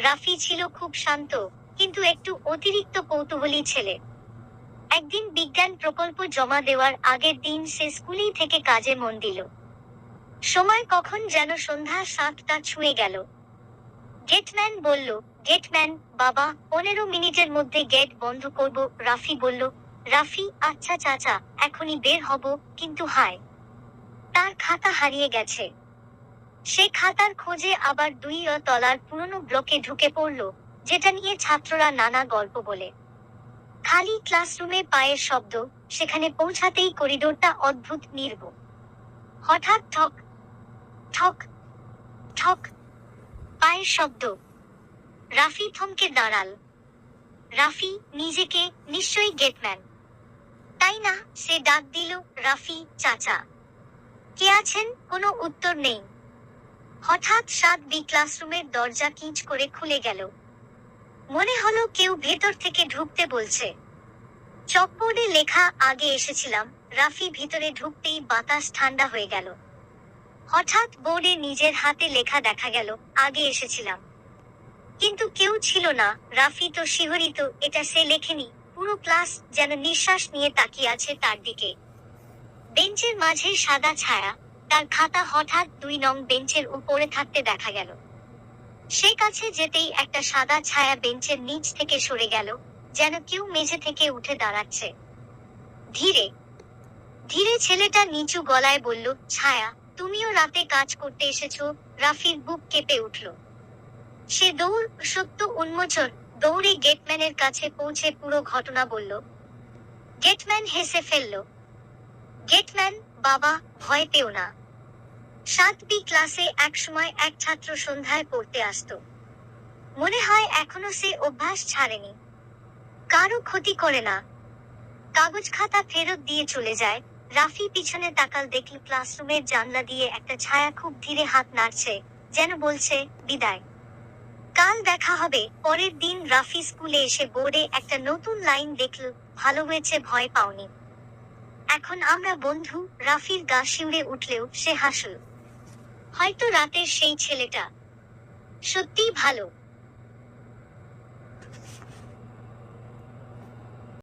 রাফি ছিল খুব শান্ত, কিন্তু একটু অতিরিক্ত কৌতূহলী ছেলে। একদিন বিজ্ঞান প্রকল্প জমা দেওয়ার আগের দিন সে স্কুলেই থেকে কাজে মন দিল। সময় কখন যেন সন্ধ্যা 7টা ছুঁয়ে গেল। গেটম্যান বলল, গেটম্যান বাবা, 15 মিনিটের মধ্যে গেট বন্ধ করব। রাফি বলল, রাফি, আচ্ছা চাচা, এখনই বের হব, কিন্তু হায়, তার খাতা হারিয়ে গেছে। সে খাতার খোঁজে আবার 2 তলার পুরনো ব্লকে ঢুকে পড়ল, যেটা নিয়ে ছাত্ররা নানা গল্প বলে। খালি ক্লাসরুমে পায়ের শব্দ, সেখানে পৌঁছাতেই করিডোরটা অদ্ভুত নির্বোধ। হঠাৎ ঠক ঠক ঠক পায়ের শব্দ। রাফি থমকে দাঁড়াল। রাফি, নিজেকে নিশ্চয়ই গেটম্যান, তাই না? সে ডাক দিল, রাফি চাচা, কে আছেন? কোনো উত্তর নেই। হঠাৎ 7B ক্লাসরুমের দরজা কিঁচ করে খুলে গেল। মনে হলো কেউ ভেতর থেকে ঢুকতে বলছে। চকবোর্ডে লেখা, আগে এসেছিলাম। রাফি ভিতরে ঢুকতেই বাতাস ঠান্ডা হয়ে গেল। হঠাৎ বোর্ডে নিজের হাতে লেখা দেখা গেল, আগে এসেছিলাম। কিন্তু কেউ ছিল না। রাফি তো শিহরিত, এটা সে লেখেনি। পুরো ক্লাস যেন নিঃশ্বাস নিয়ে তাকিয়ে আছে তার দিকে। বেঞ্চের মাঝে সাদা ছায়া, তার খাতা হঠাৎ 2 নং বেঞ্চের উপরে থাকতে দেখা গেল। সে কাছে যেতেই একটা সাদা ছায়া বেঞ্চের নিচ থেকে সরে গেল, যেন কেউ মেঝে থেকে উঠে দাঁড়াচ্ছে। ধীরে ধীরে ছেলেটা নিচু গলায় বলল, ছায়া, তুমিও রাতে কাজ করতে এসেছো? রাফির বুক কেঁপে উঠল। সে সত্য উন্মোচন, দৌড়ে গেটম্যানের কাছে পৌঁছে পুরো ঘটনা বলল। গেটম্যান হেসে ফেলল। গেটম্যান বাবা, ভয় পেও না। 7B ক্লাসে একসময় এক ছাত্র সন্ধ্যায় পড়তে আসতো। মনে হয় এখনো সে অভ্যাস ছাড়েনি। কারো ক্ষতি করে না, কাগজ খাতা ফেরত দিয়ে চলে যায়। রাফি পিছনে তাকাল, দেখল ক্লাসরুমের জানলা দিয়ে একটা ছায়া খুব ধীরে হাত নাড়ছে, যেন বলছে, বিদায়, কাল দেখা হবে। পরের দিন রাফি স্কুলে এসে বোর্ডে একটা নতুন লাইন দেখল, ভালো হয়েছে ভয় পাওনি, এখন আমরা বন্ধু। রাফির গা শিউরে উঠলেও সে হাসল। হয়তো রাতের সেই ছেলেটা সত্যিই ভালো।